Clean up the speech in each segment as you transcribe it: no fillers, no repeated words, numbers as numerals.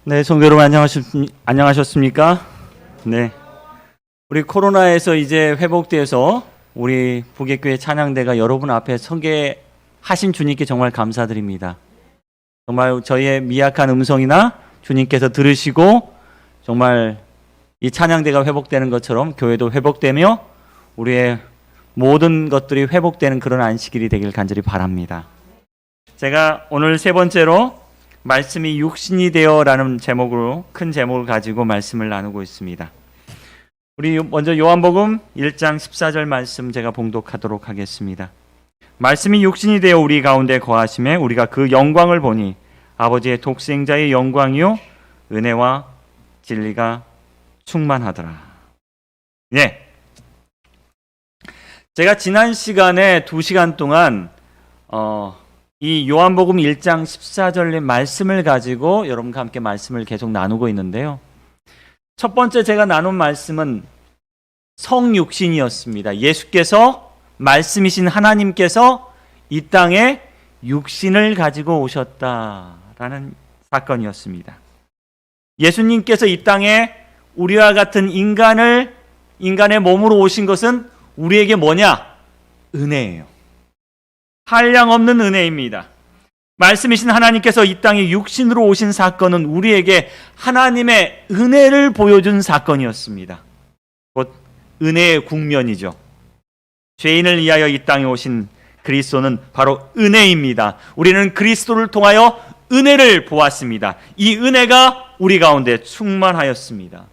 네, 성도 여러분 안녕하셨습니까? 네. 우리 코로나에서 이제 회복돼서 우리 북예교회 찬양대가 여러분 앞에 서게 하신 주님께 정말 감사드립니다. 정말 저희의 미약한 음성이나 주님께서 들으시고 정말 이 찬양대가 회복되는 것처럼 교회도 회복되며 우리의 모든 것들이 회복되는 그런 안식일이 되길 간절히 바랍니다. 제가 오늘 세 번째로 말씀이 육신이 되어라는 제목으로 큰 제목을 가지고 말씀을 나누고 있습니다. 우리 먼저 요한복음 1장 14절 말씀 제가 봉독하도록 하겠습니다. 말씀이 육신이 되어 우리 가운데 거하심에 우리가 그 영광을 보니 아버지의 독생자의 영광이요 은혜와 진리가 충만하더라. 네. 제가 지난 시간에 2시간 동안 이 요한복음 1장 14절의 말씀을 가지고 여러분과 함께 말씀을 계속 나누고 있는데요. 첫 번째 제가 나눈 말씀은 성육신이었습니다. 예수께서 말씀이신 하나님께서 이 땅에 육신을 가지고 오셨다라는 사건이었습니다. 예수님께서 이 땅에 우리와 같은 인간의 몸으로 오신 것은 우리에게 뭐냐? 은혜예요. 한량없는 은혜입니다. 말씀이신 하나님께서 이 땅에 육신으로 오신 사건은 우리에게 하나님의 은혜를 보여준 사건이었습니다. 곧 은혜의 국면이죠. 죄인을 위하여 이 땅에 오신 그리스도는 바로 은혜입니다. 우리는 그리스도를 통하여 은혜를 보았습니다. 이 은혜가 우리 가운데 충만하였습니다.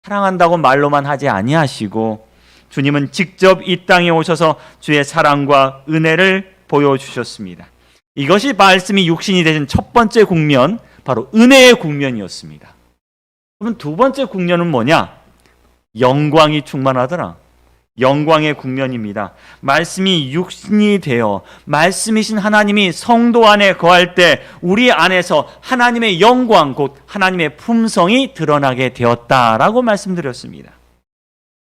사랑한다고 말로만 하지 아니하시고 주님은 직접 이 땅에 오셔서 주의 사랑과 은혜를 보여주셨습니다. 이것이 말씀이 육신이 되신 첫 번째 국면, 바로 은혜의 국면이었습니다. 그러면 두 번째 국면은 뭐냐? 영광이 충만하더라. 영광의 국면입니다. 말씀이 육신이 되어 말씀이신 하나님이 성도 안에 거할 때 우리 안에서 하나님의 영광, 곧 하나님의 품성이 드러나게 되었다라고 말씀드렸습니다.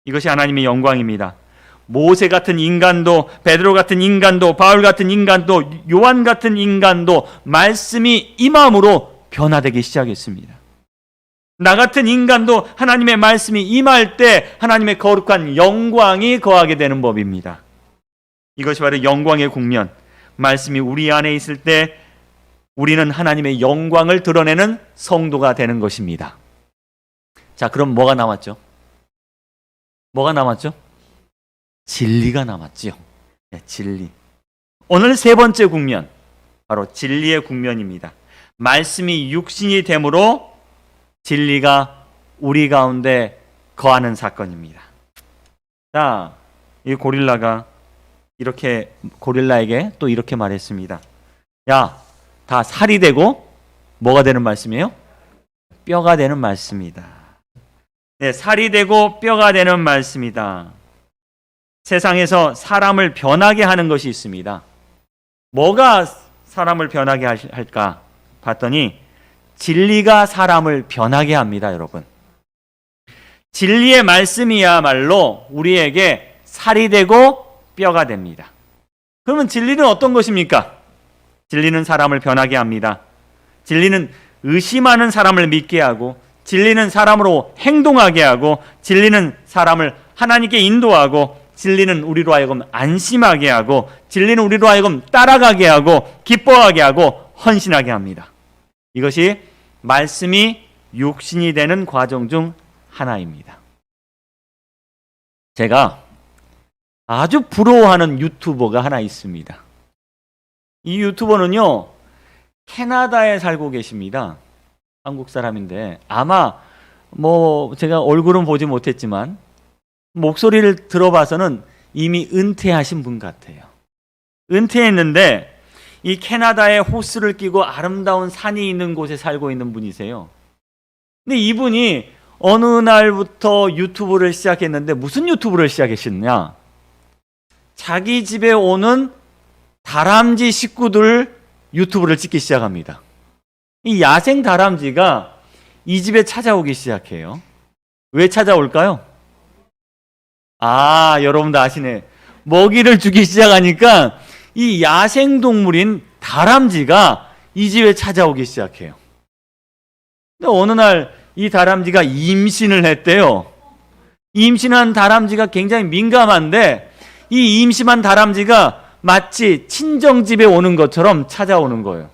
이것이 하나님의 영광입니다. 모세 같은 인간도, 베드로 같은 인간도, 바울 같은 인간도, 요한 같은 인간도 말씀이 임함으로 변화되기 시작했습니다. 나 같은 인간도 하나님의 말씀이 임할 때 하나님의 거룩한 영광이 거하게 되는 법입니다. 이것이 바로 영광의 국면. 말씀이 우리 안에 있을 때 우리는 하나님의 영광을 드러내는 성도가 되는 것입니다. 자, 그럼 뭐가 남았죠? 뭐가 남았죠? 진리가 남았지요. 네, 진리. 오늘 세 번째 국면, 바로 진리의 국면입니다. 말씀이 육신이 되므로 진리가 우리 가운데 거하는 사건입니다. 자, 이 고릴라에게 또 이렇게 말했습니다. 야, 다 살이 되고 뭐가 되는 말씀이에요? 뼈가 되는 말씀이다. 네, 살이 되고 뼈가 되는 말씀이다. 세상에서 사람을 변하게 하는 것이 있습니다. 뭐가 사람을 변하게 할까 봤더니 진리가 사람을 변하게 합니다, 여러분. 진리의 말씀이야말로 우리에게 살이 되고 뼈가 됩니다. 그러면 진리는 어떤 것입니까? 진리는 사람을 변하게 합니다. 진리는 의심하는 사람을 믿게 하고, 진리는 사람으로 행동하게 하고, 진리는 사람을 하나님께 인도하고, 진리는 우리로 하여금 안심하게 하고, 진리는 우리로 하여금 따라가게 하고, 기뻐하게 하고, 헌신하게 합니다. 이것이 말씀이 육신이 되는 과정 중 하나입니다. 제가 아주 부러워하는 유튜버가 하나 있습니다. 이 유튜버는요, 캐나다에 살고 계십니다. 한국 사람인데 아마 제가 얼굴은 보지 못했지만 목소리를 들어봐서는 이미 은퇴하신 분 같아요. 은퇴했는데 이 캐나다에 호스를 끼고 아름다운 산이 있는 곳에 살고 있는 분이세요. 근데 이분이 어느 날부터 유튜브를 시작했는데 무슨 유튜브를 시작했냐? 자기 집에 오는 다람쥐 식구들 유튜브를 찍기 시작합니다. 이 야생 다람쥐가 이 집에 찾아오기 시작해요. 왜 찾아올까요? 여러분도 아시네. 먹이를 주기 시작하니까 이 야생동물인 다람쥐가 이 집에 찾아오기 시작해요. 근데 어느 날 이 다람쥐가 임신을 했대요. 임신한 다람쥐가 굉장히 민감한데 이 임신한 다람쥐가 마치 친정집에 오는 것처럼 찾아오는 거예요.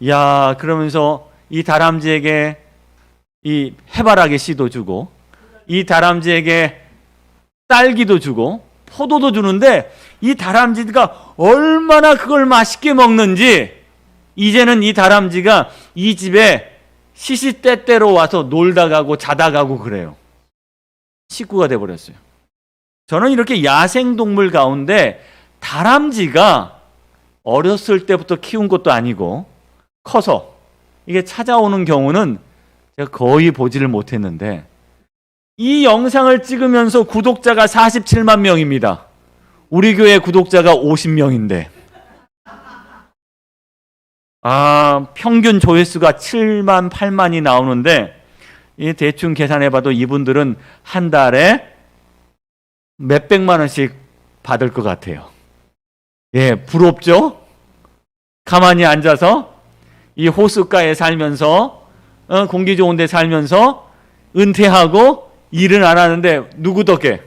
야, 그러면서 이 다람쥐에게 이 해바라기 씨도 주고 이 다람쥐에게 딸기도 주고 포도도 주는데 이 다람쥐가 얼마나 그걸 맛있게 먹는지 이제는 이 다람쥐가 이 집에 시시때때로 와서 놀다 가고 자다 가고 그래요. 식구가 돼버렸어요. 저는 이렇게 야생동물 가운데 다람쥐가 어렸을 때부터 키운 것도 아니고 커서 이게 찾아오는 경우는 제가 거의 보지를 못했는데 이 영상을 찍으면서 구독자가 47만 명입니다. 우리 교회 구독자가 50명인데 평균 조회수가 7만 8만이 나오는데 대충 계산해봐도 이분들은 한 달에 몇백만 원씩 받을 것 같아요. 예, 부럽죠? 가만히 앉아서 이 호숫가에 살면서 공기 좋은 데 살면서 은퇴하고 일은 안 하는데 누구 덕에?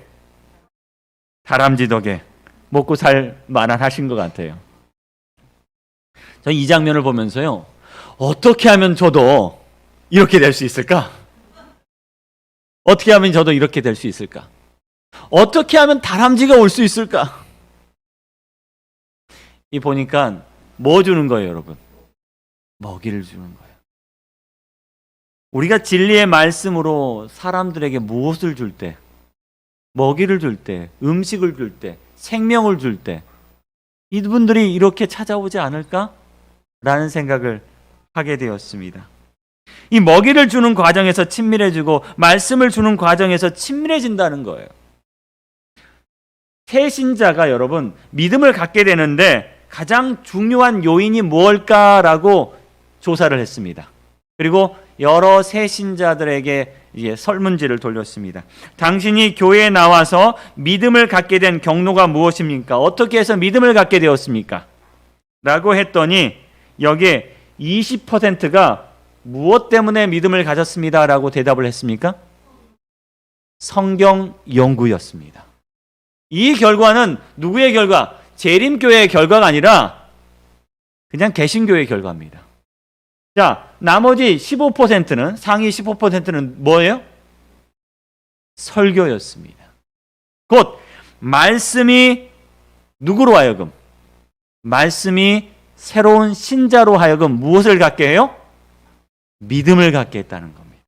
다람쥐 덕에 먹고 살 만하신 것 같아요. 저 이 장면을 보면서요, 어떻게 하면 저도 이렇게 될 수 있을까? 어떻게 하면 저도 이렇게 될 수 있을까? 어떻게 하면 다람쥐가 올 수 있을까? 이 보니까 뭐 주는 거예요, 여러분? 먹이를 주는 거예요. 우리가 진리의 말씀으로 사람들에게 무엇을 줄 때, 먹이를 줄 때, 음식을 줄 때, 생명을 줄 때, 이분들이 이렇게 찾아오지 않을까? 라는 생각을 하게 되었습니다. 이 먹이를 주는 과정에서 친밀해지고 말씀을 주는 과정에서 친밀해진다는 거예요. 새 신자가 여러분 믿음을 갖게 되는데 가장 중요한 요인이 무엇일까라고 조사를 했습니다. 그리고 여러 새 신자들에게 이제 설문지를 돌렸습니다. 당신이 교회에 나와서 믿음을 갖게 된 경로가 무엇입니까? 어떻게 해서 믿음을 갖게 되었습니까? 라고 했더니 여기에 20%가 무엇 때문에 믿음을 가졌습니다 라고 대답을 했습니까? 성경 연구였습니다. 이 결과는 누구의 결과? 재림교회의 결과가 아니라 그냥 개신교회의 결과입니다. 자, 나머지 15%는, 상위 15%는 뭐예요? 설교였습니다. 곧 말씀이 누구로 하여금, 말씀이 새로운 신자로 하여금 무엇을 갖게 해요? 믿음을 갖게 했다는 겁니다.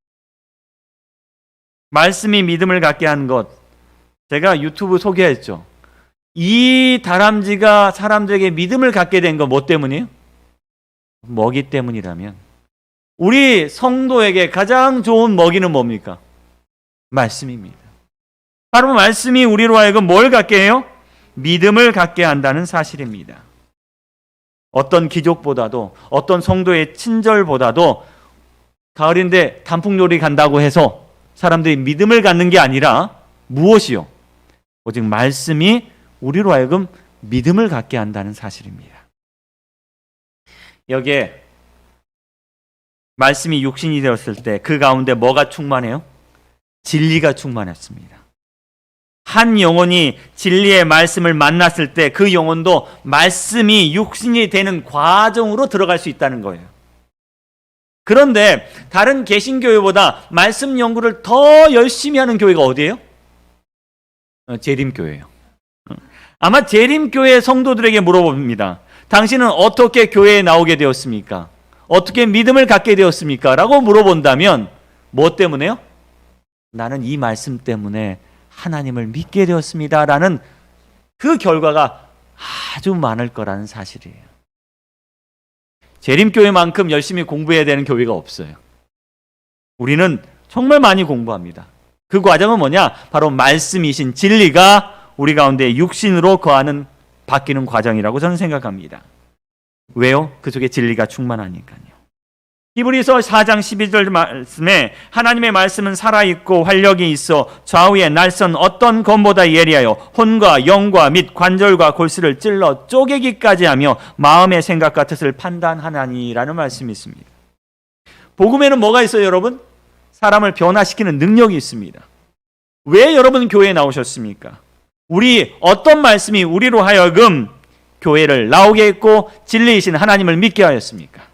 말씀이 믿음을 갖게 한 것, 제가 유튜브 소개했죠. 이 다람쥐가 사람들에게 믿음을 갖게 된 건 뭐 때문이에요? 먹이 때문이라면 우리 성도에게 가장 좋은 먹이는 뭡니까? 말씀입니다. 바로 말씀이 우리로 하여금 뭘 갖게 해요? 믿음을 갖게 한다는 사실입니다. 어떤 기족보다도 어떤 성도의 친절보다도 가을인데 단풍놀이 간다고 해서 사람들이 믿음을 갖는 게 아니라 무엇이요? 오직 말씀이 우리로 하여금 믿음을 갖게 한다는 사실입니다. 여기에 말씀이 육신이 되었을 때 그 가운데 뭐가 충만해요? 진리가 충만했습니다. 한 영혼이 진리의 말씀을 만났을 때 그 영혼도 말씀이 육신이 되는 과정으로 들어갈 수 있다는 거예요. 그런데 다른 개신교회보다 말씀 연구를 더 열심히 하는 교회가 어디예요? 재림교회예요. 아마 재림교회 성도들에게 물어봅니다. 당신은 어떻게 교회에 나오게 되었습니까? 어떻게 믿음을 갖게 되었습니까? 라고 물어본다면 뭐 때문에요? 나는 이 말씀 때문에 하나님을 믿게 되었습니다 라는 그 결과가 아주 많을 거라는 사실이에요. 재림교회만큼 열심히 공부해야 되는 교회가 없어요. 우리는 정말 많이 공부합니다. 그 과정은 뭐냐? 바로 말씀이신 진리가 우리 가운데 육신으로 거하는 바뀌는 과정이라고 저는 생각합니다. 왜요? 그 속에 진리가 충만하니까요. 히브리서 4장 12절 말씀에 하나님의 말씀은 살아있고 활력이 있어 좌우에 날선 어떤 검보다 예리하여 혼과 영과 및 관절과 골수를 찔러 쪼개기까지 하며 마음의 생각과 뜻을 판단하나니라는 말씀이 있습니다. 복음에는 뭐가 있어요, 여러분? 사람을 변화시키는 능력이 있습니다. 왜 여러분 교회에 나오셨습니까? 어떤 말씀이 우리로 하여금 교회를 나오게 했고 진리이신 하나님을 믿게 하였습니까?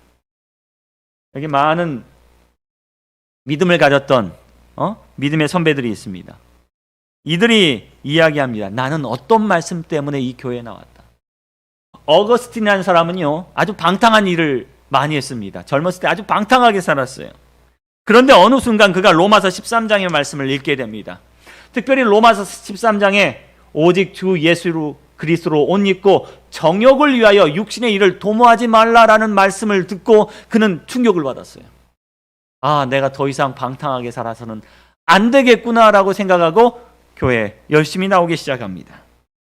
여기 많은 믿음을 가졌던 믿음의 선배들이 있습니다. 이들이 이야기합니다. 나는 어떤 말씀 때문에 이 교회에 나왔다. 어거스틴이라는 사람은요, 아주 방탕한 일을 많이 했습니다. 젊었을 때 아주 방탕하게 살았어요. 그런데 어느 순간 그가 로마서 13장의 말씀을 읽게 됩니다. 특별히 로마서 13장에 오직 주 예수 그리스도로 옷 입고 정욕을 위하여 육신의 일을 도모하지 말라라는 말씀을 듣고 그는 충격을 받았어요. 아, 내가 더 이상 방탕하게 살아서는 안 되겠구나라고 생각하고 교회에 열심히 나오기 시작합니다.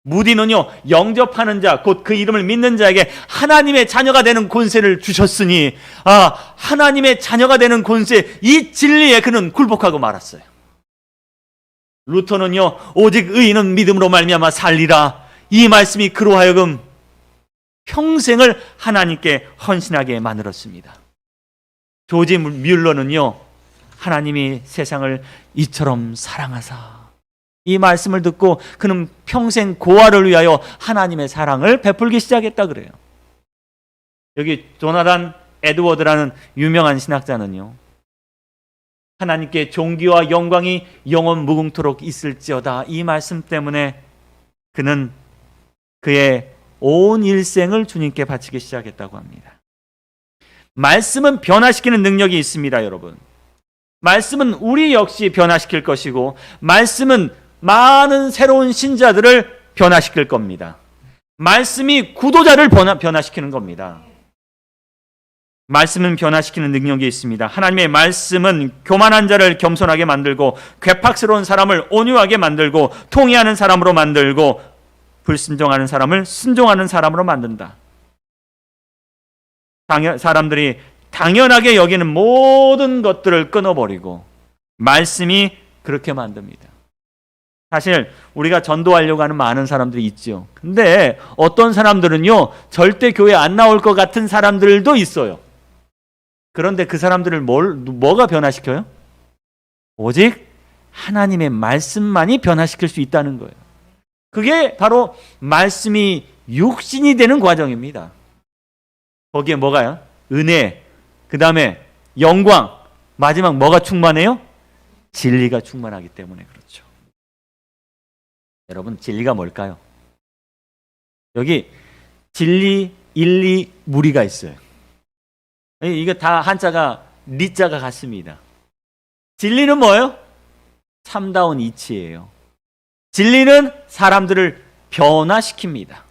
무디는요, 영접하는 자, 곧 그 이름을 믿는 자에게 하나님의 자녀가 되는 권세를 주셨으니, 하나님의 자녀가 되는 권세, 이 진리에 그는 굴복하고 말았어요. 루터는요, 오직 의인은 믿음으로 말미암아 살리라, 이 말씀이 그로 하여금 평생을 하나님께 헌신하게 만들었습니다. 조지 뮬러는요, 하나님이 세상을 이처럼 사랑하사, 이 말씀을 듣고 그는 평생 고아를 위하여 하나님의 사랑을 베풀기 시작했다 그래요. 여기 조나단 에드워드라는 유명한 신학자는요, 하나님께 존귀와 영광이 영원 무궁토록 있을지어다, 이 말씀 때문에 그는 그의 온 일생을 주님께 바치기 시작했다고 합니다. 말씀은 변화시키는 능력이 있습니다, 여러분. 말씀은 우리 역시 변화시킬 것이고, 말씀은 많은 새로운 신자들을 변화시킬 겁니다. 말씀이 구도자를 변화시키는 겁니다. 말씀은 변화시키는 능력이 있습니다. 하나님의 말씀은 교만한 자를 겸손하게 만들고, 괴팍스러운 사람을 온유하게 만들고, 통회하는 사람으로 만들고, 불순종하는 사람을 순종하는 사람으로 만든다. 사람들이 당연하게 여기는 모든 것들을 끊어버리고 말씀이 그렇게 만듭니다. 사실 우리가 전도하려고 하는 많은 사람들이 있죠. 근데 어떤 사람들은요, 절대 교회 안 나올 것 같은 사람들도 있어요. 그런데 그 사람들을 뭐가 변화시켜요? 오직 하나님의 말씀만이 변화시킬 수 있다는 거예요. 그게 바로 말씀이 육신이 되는 과정입니다. 거기에 뭐가요? 은혜, 그 다음에 영광, 마지막 뭐가 충만해요? 진리가 충만하기 때문에 그렇죠. 여러분, 진리가 뭘까요? 여기 진리, 일리, 무리가 있어요. 이거 다 한자가 리자가 같습니다. 진리는 뭐예요? 참다운 이치예요. 진리는 사람들을 변화시킵니다.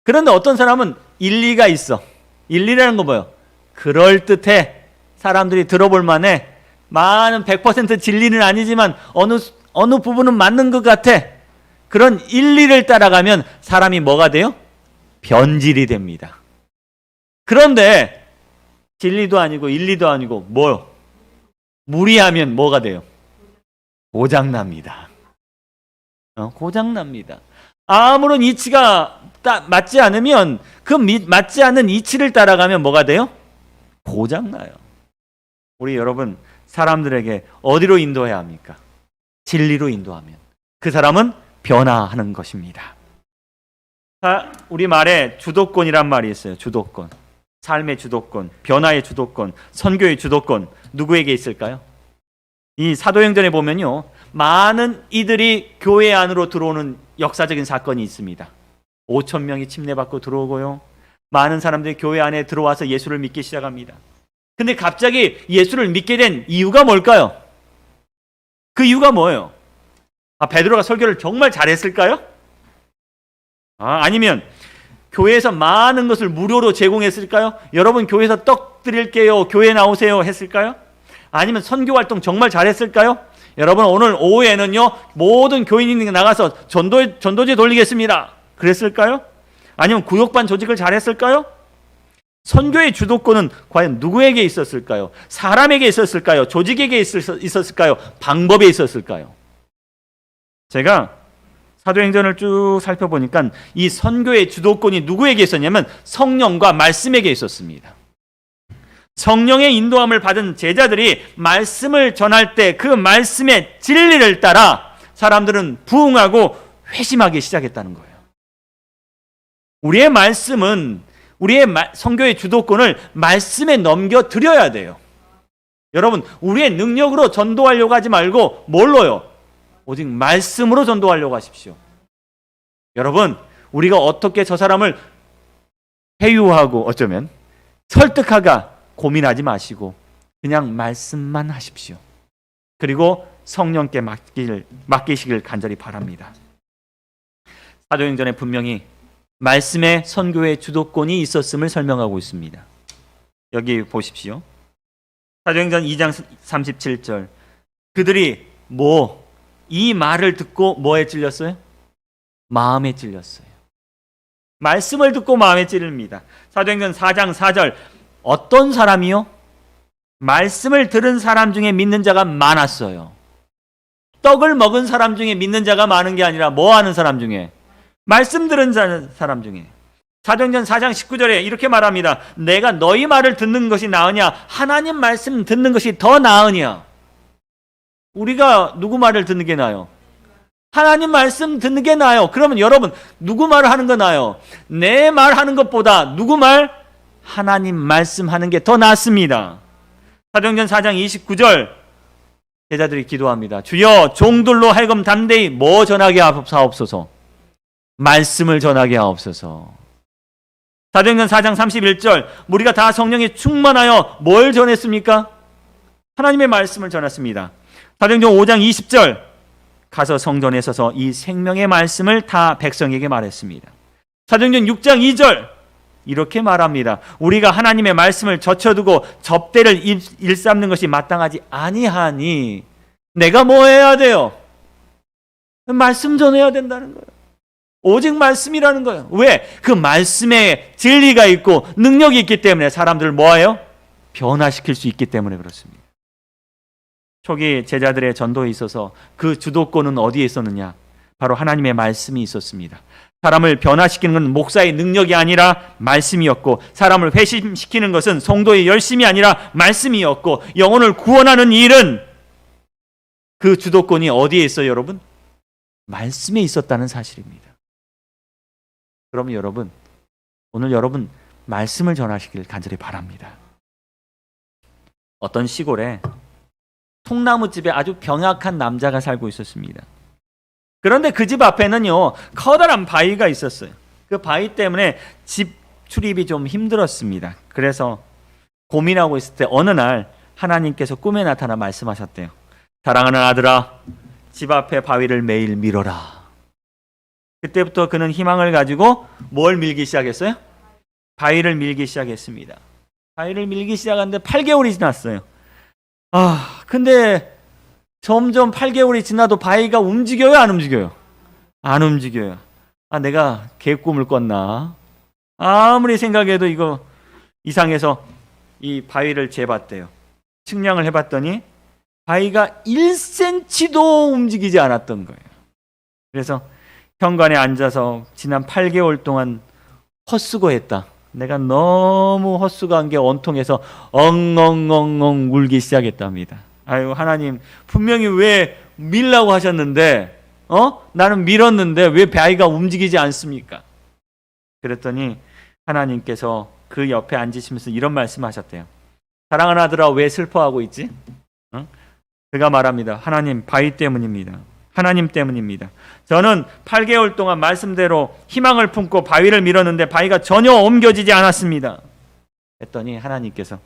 그런데 어떤 사람은 일리가 있어. 일리라는 건 뭐예요? 그럴듯해. 사람들이 들어볼 만해. 많은 100% 진리는 아니지만 어느 부분은 맞는 것 같아. 그런 일리를 따라가면 사람이 뭐가 돼요? 변질이 됩니다. 그런데 진리도 아니고 일리도 아니고 뭐요? 무리하면 뭐가 돼요? 고장납니다. 고장납니다. 아무런 이치가 맞지 않으면 그 맞지 않는 이치를 따라가면 뭐가 돼요? 고장나요. 우리 여러분, 사람들에게 어디로 인도해야 합니까? 진리로 인도하면 그 사람은 변화하는 것입니다. 우리 말에 주도권이란 말이 있어요. 주도권. 삶의 주도권, 변화의 주도권, 선교의 주도권, 누구에게 있을까요? 이 사도행전에 보면요, 많은 이들이 교회 안으로 들어오는 역사적인 사건이 있습니다. 5천 명이 침례받고 들어오고요, 많은 사람들이 교회 안에 들어와서 예수를 믿기 시작합니다. 근데 갑자기 예수를 믿게 된 이유가 뭘까요? 그 이유가 뭐예요? 베드로가 설교를 정말 잘했을까요? 아니면 교회에서 많은 것을 무료로 제공했을까요? 여러분, 교회에서 떡 드릴게요, 교회 나오세요 했을까요? 아니면 선교 활동 정말 잘했을까요? 여러분, 오늘 오후에는요, 모든 교인이 나가서 전도제 돌리겠습니다 그랬을까요? 아니면 구역반 조직을 잘했을까요? 선교의 주도권은 과연 누구에게 있었을까요? 사람에게 있었을까요? 조직에게 있었을까요? 방법에 있었을까요? 제가 사도행전을 쭉 살펴보니까 이 선교의 주도권이 누구에게 있었냐면 성령과 말씀에게 있었습니다. 성령의 인도함을 받은 제자들이 말씀을 전할 때 그 말씀의 진리를 따라 사람들은 부응하고 회심하기 시작했다는 거예요. 우리의 말씀은 우리의 선교의 주도권을 말씀에 넘겨드려야 돼요. 여러분, 우리의 능력으로 전도하려고 하지 말고 뭘로요? 오직 말씀으로 전도하려고 하십시오. 여러분, 우리가 어떻게 저 사람을 회유하고 어쩌면 설득하가 고민하지 마시고 그냥 말씀만 하십시오. 그리고 성령께 맡기시길 간절히 바랍니다. 사도행전에 분명히 말씀의 선교의 주도권이 있었음을 설명하고 있습니다. 여기 보십시오. 사도행전 2장 37절. 그들이 이 말을 듣고 뭐에 찔렸어요? 마음에 찔렸어요. 말씀을 듣고 마음에 찔립니다. 사도행전 4장 4절. 어떤 사람이요? 말씀을 들은 사람 중에 믿는 자가 많았어요. 떡을 먹은 사람 중에 믿는 자가 많은 게 아니라 뭐 하는 사람 중에? 말씀 들은 사람 중에. 사도행전 4장 19절에 이렇게 말합니다. 내가 너희 말을 듣는 것이 나으냐? 하나님 말씀 듣는 것이 더 나으냐? 우리가 누구 말을 듣는 게 나아요? 하나님 말씀 듣는 게 나아요. 그러면 여러분, 누구 말을 하는 거 나아요? 내 말하는 것보다 누구 말? 하나님 말씀하는 게 더 낫습니다. 사도행전 4장 29절 제자들이 기도합니다. 주여, 종들로 하여금 담대히 뭐 전하게 하옵소서? 말씀을 전하게 하옵소서. 사도행전 4장 31절 우리가 다 성령에 충만하여 뭘 전했습니까? 하나님의 말씀을 전했습니다. 사도행전 5장 20절 가서 성전에 서서 이 생명의 말씀을 다 백성에게 말했습니다. 사도행전 6장 2절 이렇게 말합니다. 우리가 하나님의 말씀을 젖혀두고 접대를 일삼는 것이 마땅하지 아니하니 내가 뭐 해야 돼요? 말씀 전해야 된다는 거예요. 오직 말씀이라는 거예요. 왜? 그 말씀에 진리가 있고 능력이 있기 때문에 사람들을 뭐해요? 변화시킬 수 있기 때문에 그렇습니다. 초기 제자들의 전도에 있어서 그 주도권은 어디에 있었느냐? 바로 하나님의 말씀이 있었습니다. 사람을 변화시키는 건 목사의 능력이 아니라 말씀이었고, 사람을 회심시키는 것은 성도의 열심이 아니라 말씀이었고, 영혼을 구원하는 일은 그 주도권이 어디에 있어요, 여러분? 말씀에 있었다는 사실입니다. 그러면 여러분, 오늘 여러분 말씀을 전하시길 간절히 바랍니다. 어떤 시골에 통나무집에 아주 병약한 남자가 살고 있었습니다. 그런데 그 집 앞에는요, 커다란 바위가 있었어요. 그 바위 때문에 집 출입이 좀 힘들었습니다. 그래서 고민하고 있을 때 어느 날 하나님께서 꿈에 나타나 말씀하셨대요. 사랑하는 아들아, 집 앞에 바위를 매일 밀어라. 그때부터 그는 희망을 가지고 뭘 밀기 시작했어요? 바위를 밀기 시작했습니다. 바위를 밀기 시작하는데 8개월이 지났어요. 근데 점점 8개월이 지나도 바위가 움직여요, 안 움직여요? 안 움직여요. 내가 개꿈을 꿨나? 아무리 생각해도 이거 이상해서 이 바위를 재봤대요. 측량을 해봤더니 바위가 1cm도 움직이지 않았던 거예요. 그래서 현관에 앉아서 지난 8개월 동안 헛수고했다. 내가 너무 헛수고한 게 원통해서 엉엉엉엉 울기 시작했답니다. 아유, 하나님, 분명히 왜 밀라고 하셨는데 나는 밀었는데 왜 바위가 움직이지 않습니까? 그랬더니 하나님께서 그 옆에 앉으시면서 이런 말씀하셨대요. 사랑하는 아들아, 왜 슬퍼하고 있지? 그가 말합니다. 하나님, 바위 때문입니다. 하나님 때문입니다. 저는 8개월 동안 말씀대로 희망을 품고 바위를 밀었는데 바위가 전혀 옮겨지지 않았습니다. 했더니 하나님께서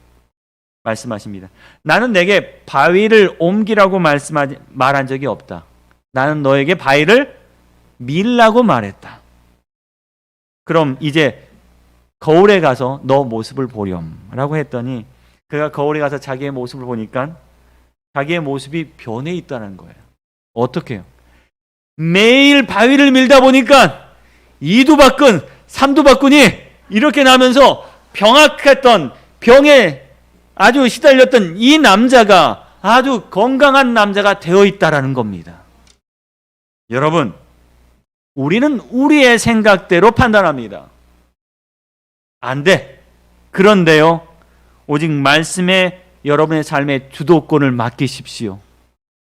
말씀하십니다. 나는 내게 바위를 옮기라고 말한 적이 없다. 나는 너에게 바위를 밀라고 말했다. 그럼 이제 거울에 가서 너 모습을 보렴 라고 했더니 그가 거울에 가서 자기의 모습을 보니까 자기의 모습이 변해 있다는 거예요. 어떻게 해요? 매일 바위를 밀다 보니까 이두박근, 삼두박근이 이렇게 나면서 병약했던 병에 아주 시달렸던 이 남자가 아주 건강한 남자가 되어 있다라는 겁니다. 여러분, 우리는 우리의 생각대로 판단합니다. 안 돼. 그런데요, 오직 말씀에 여러분의 삶의 주도권을 맡기십시오.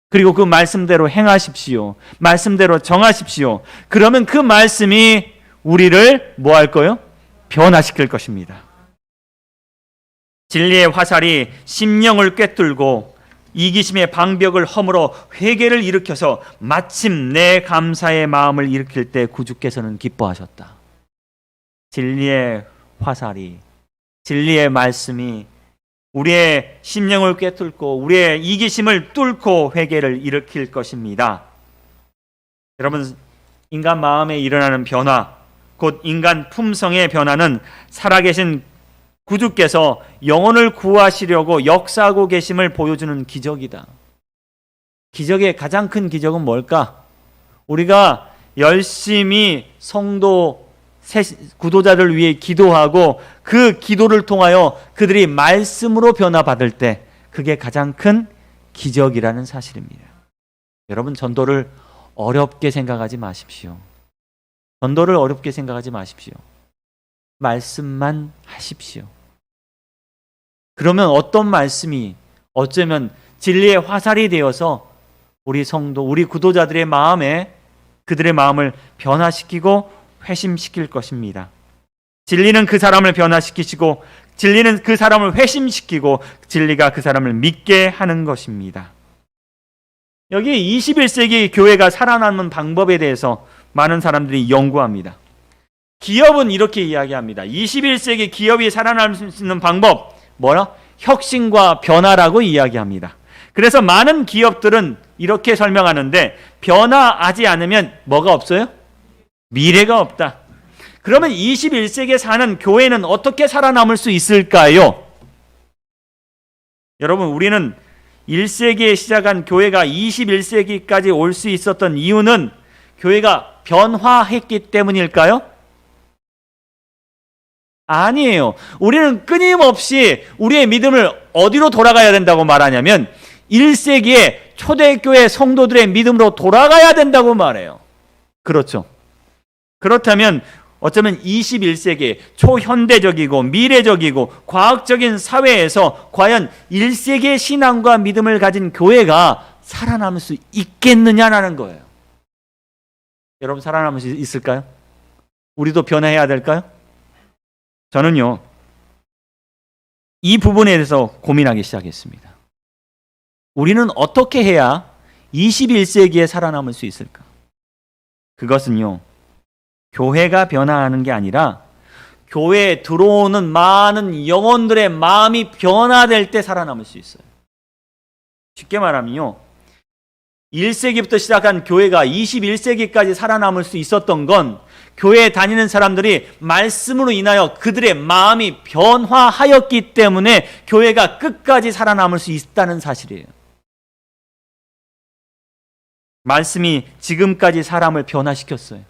그리고 그 말씀대로 행하십시오. 말씀대로 정하십시오. 그러면 그 말씀이 우리를 뭐 할 거요? 변화시킬 것입니다. 진리의 화살이 심령을 꿰뚫고 이기심의 방벽을 허물어 회개를 일으켜서 마침 내 감사의 마음을 일으킬 때 구주께서는 기뻐하셨다. 진리의 화살이, 진리의 말씀이 우리의 심령을 꿰뚫고 우리의 이기심을 뚫고 회개를 일으킬 것입니다. 여러분, 인간 마음에 일어나는 변화, 곧 인간 품성의 변화는 살아계신 구주께서 영혼을 구하시려고 역사하고 계심을 보여주는 기적이다. 기적의 가장 큰 기적은 뭘까? 우리가 열심히 성도 구도자들 위해 기도하고 그 기도를 통하여 그들이 말씀으로 변화받을 때 그게 가장 큰 기적이라는 사실입니다. 여러분, 전도를 어렵게 생각하지 마십시오. 전도를 어렵게 생각하지 마십시오. 말씀만 하십시오. 그러면 어떤 말씀이 어쩌면 진리의 화살이 되어서 우리 성도, 우리 구도자들의 마음에 그들의 마음을 변화시키고 회심시킬 것입니다. 진리는 그 사람을 변화시키시고 진리는 그 사람을 회심시키고 진리가 그 사람을 믿게 하는 것입니다. 여기 21세기 교회가 살아남는 방법에 대해서 많은 사람들이 연구합니다. 기업은 이렇게 이야기합니다. 21세기 기업이 살아남을 수 있는 방법, 뭐라? 혁신과 변화라고 이야기합니다. 그래서 많은 기업들은 이렇게 설명하는데 변화하지 않으면 뭐가 없어요? 미래가 없다. 그러면 21세기에 사는 교회는 어떻게 살아남을 수 있을까요? 여러분, 우리는 1세기에 시작한 교회가 21세기까지 올 수 있었던 이유는 교회가 변화했기 때문일까요? 아니에요. 우리는 끊임없이 우리의 믿음을 어디로 돌아가야 된다고 말하냐면 1세기에 초대교회 성도들의 믿음으로 돌아가야 된다고 말해요. 그렇죠. 그렇다면 어쩌면 21세기 초현대적이고 미래적이고 과학적인 사회에서 과연 1세기의 신앙과 믿음을 가진 교회가 살아남을 수 있겠느냐라는 거예요. 여러분, 살아남을 수 있을까요? 우리도 변화해야 될까요? 저는요, 이 부분에 대해서 고민하기 시작했습니다. 우리는 어떻게 해야 21세기에 살아남을 수 있을까? 그것은요, 교회가 변화하는 게 아니라 교회에 들어오는 많은 영혼들의 마음이 변화될 때 살아남을 수 있어요. 쉽게 말하면요, 1세기부터 시작한 교회가 21세기까지 살아남을 수 있었던 건 교회에 다니는 사람들이 말씀으로 인하여 그들의 마음이 변화하였기 때문에 교회가 끝까지 살아남을 수 있다는 사실이에요. 말씀이 지금까지 사람을 변화시켰어요.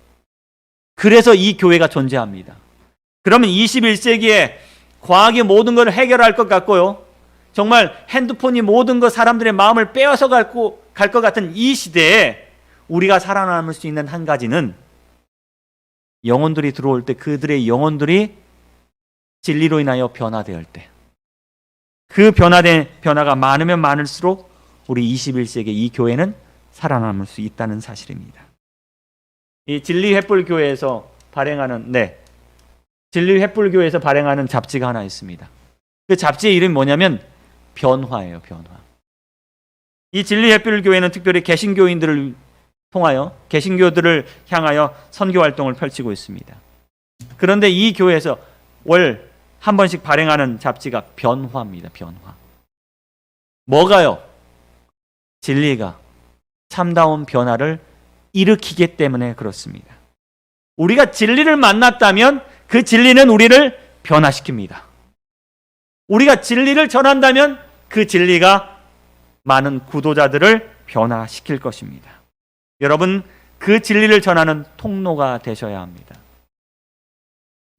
그래서 이 교회가 존재합니다. 그러면 21세기에 과학이 모든 걸 해결할 것 같고요, 정말 핸드폰이 모든 것 사람들의 마음을 빼앗아 갈 것 같은 이 시대에 우리가 살아남을 수 있는 한 가지는 영혼들이 들어올 때 그들의 영혼들이 진리로 인하여 변화될 때, 그 변화가 많으면 많을수록 우리 21세기 이 교회는 살아남을 수 있다는 사실입니다. 이 진리횃불교회에서 발행하는 진리횃불교회에서 발행하는 잡지가 하나 있습니다. 그 잡지의 이름이 뭐냐면 변화예요. 변화. 이 진리횃불교회는 특별히 개신교인들을 통하여 개신교들을 향하여 선교 활동을 펼치고 있습니다. 그런데 이 교회에서 월 한 번씩 발행하는 잡지가 변화입니다. 변화. 뭐가요? 진리가 참다운 변화를 일으키기 때문에 그렇습니다. 우리가 진리를 만났다면 그 진리는 우리를 변화시킵니다. 우리가 진리를 전한다면 그 진리가 많은 구도자들을 변화시킬 것입니다. 여러분, 그 진리를 전하는 통로가 되셔야 합니다.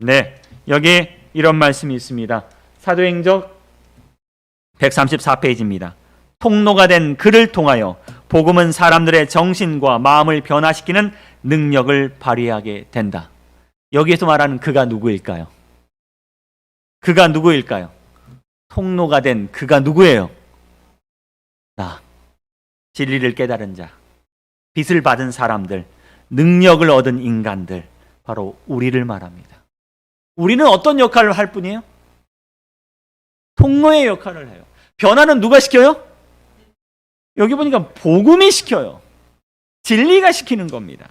네, 여기 이런 말씀이 있습니다. 사도행적 134페이지입니다. 통로가 된 그를 통하여 복음은 사람들의 정신과 마음을 변화시키는 능력을 발휘하게 된다. 여기에서 말하는 그가 누구일까요? 그가 누구일까요? 통로가 된 그가 누구예요? 나. 진리를 깨달은 자, 빛을 받은 사람들, 능력을 얻은 인간들, 바로 우리를 말합니다. 우리는 어떤 역할을 할 뿐이에요? 통로의 역할을 해요. 변화는 누가 시켜요? 여기 보니까 복음이 시켜요. 진리가 시키는 겁니다.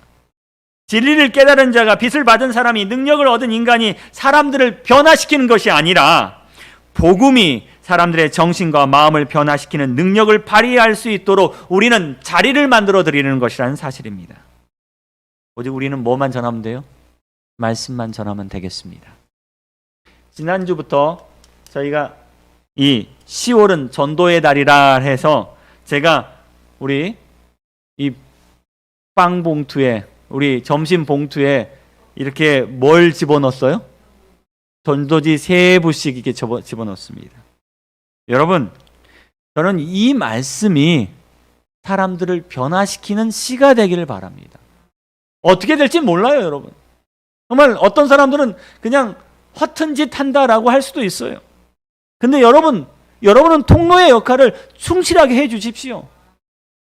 진리를 깨달은 자가, 빛을 받은 사람이, 능력을 얻은 인간이 사람들을 변화시키는 것이 아니라 복음이 사람들의 정신과 마음을 변화시키는 능력을 발휘할 수 있도록 우리는 자리를 만들어 드리는 것이라는 사실입니다. 오직 우리는 뭐만 전하면 돼요? 말씀만 전하면 되겠습니다. 지난주부터 저희가 이 10월은 전도의 달이라 해서 제가 우리 이 빵 봉투에, 우리 점심 봉투에 이렇게 뭘 집어넣었어요? 전도지 3부씩 이렇게 집어넣습니다. 여러분, 저는 이 말씀이 사람들을 변화시키는 씨가 되기를 바랍니다. 어떻게 될지 몰라요, 여러분. 정말 어떤 사람들은 그냥 허튼 짓 한다라고 할 수도 있어요. 근데 여러분은 통로의 역할을 충실하게 해 주십시오.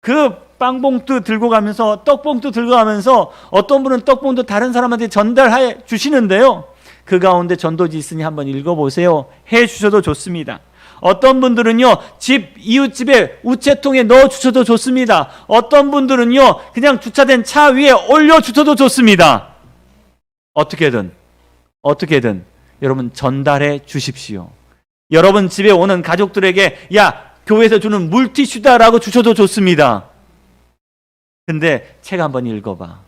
그 빵봉투 들고 가면서, 떡봉투 들고 가면서 어떤 분은 떡봉투 다른 사람한테 전달해 주시는데요. 그 가운데 전도지 있으니 한번 읽어보세요. 해 주셔도 좋습니다. 어떤 분들은요, 이웃집에 우체통에 넣어 주셔도 좋습니다. 어떤 분들은요, 그냥 주차된 차 위에 올려 주셔도 좋습니다. 어떻게든 여러분 전달해 주십시오. 여러분 집에 오는 가족들에게 야, 교회에서 주는 물티슈다라고 주셔도 좋습니다. 근데 책 한번 읽어봐.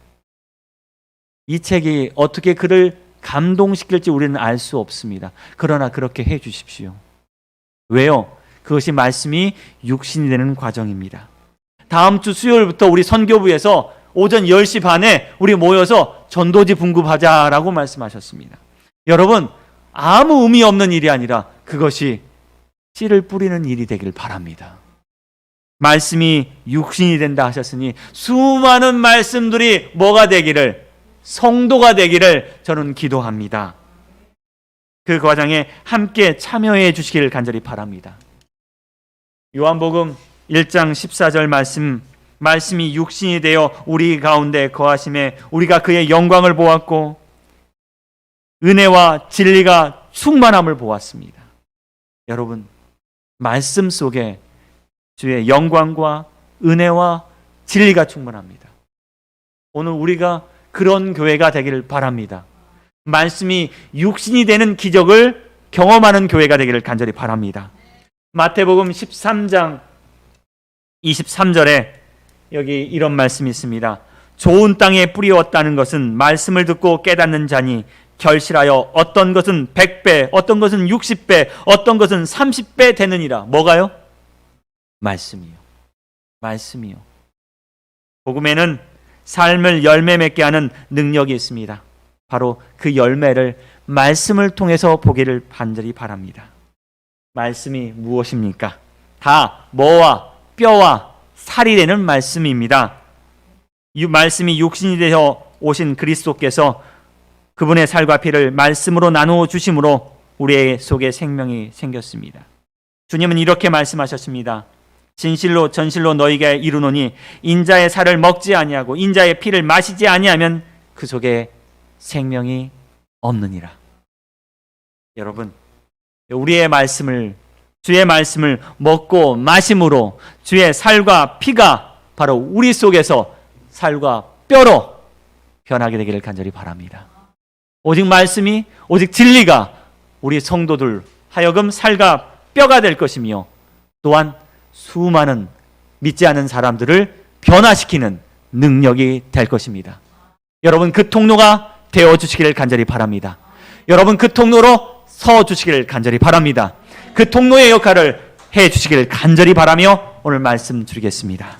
이 책이 어떻게 그를 감동시킬지 우리는 알 수 없습니다. 그러나 그렇게 해 주십시오. 왜요? 그것이 말씀이 육신이 되는 과정입니다. 다음 주 수요일부터 우리 선교부에서 오전 10시 반에 우리 모여서 전도지 분급하자라고 말씀하셨습니다. 여러분, 아무 의미 없는 일이 아니라 그것이 씨를 뿌리는 일이 되길 바랍니다. 말씀이 육신이 된다 하셨으니 수많은 말씀들이 뭐가 되기를, 성도가 되기를 저는 기도합니다. 그 과정에 함께 참여해 주시기를 간절히 바랍니다. 요한복음 1장 14절 말씀이 육신이 되어 우리 가운데 거하심에 우리가 그의 영광을 보았고 은혜와 진리가 충만함을 보았습니다. 여러분, 말씀 속에 주의 영광과 은혜와 진리가 충만합니다. 오늘 우리가 그런 교회가 되기를 바랍니다. 말씀이 육신이 되는 기적을 경험하는 교회가 되기를 간절히 바랍니다. 마태복음 13장 23절에 여기 이런 말씀이 있습니다. 좋은 땅에 뿌리었다는 것은 말씀을 듣고 깨닫는 자니 결실하여 어떤 것은 100배, 어떤 것은 60배, 어떤 것은 30배 되느니라. 뭐가요? 말씀이요. 복음에는 삶을 열매 맺게 하는 능력이 있습니다. 바로 그 열매를 말씀을 통해서 보기를 간절히 바랍니다. 말씀이 무엇입니까? 다 뭐와 뼈와 살이 되는 말씀입니다. 이 말씀이 육신이 되어 오신 그리스도께서 그분의 살과 피를 말씀으로 나누어 주심으로 우리의 속에 생명이 생겼습니다. 주님은 이렇게 말씀하셨습니다. 진실로 전실로 너희에게 이르노니 인자의 살을 먹지 아니하고 인자의 피를 마시지 아니하면 그 속에 생명이 없느니라. 여러분, 우리의 말씀을, 주의 말씀을 먹고 마심으로 주의 살과 피가 바로 우리 속에서 살과 뼈로 변하게 되기를 간절히 바랍니다. 오직 말씀이, 오직 진리가 우리 성도들 하여금 살과 뼈가 될 것이며 또한 수많은 믿지 않은 사람들을 변화시키는 능력이 될 것입니다. 여러분, 그 통로가 되어주시기를 간절히 바랍니다. 여러분, 그 통로로 서주시기를 간절히 바랍니다. 그 통로의 역할을 해주시기를 간절히 바라며 오늘 말씀 드리겠습니다.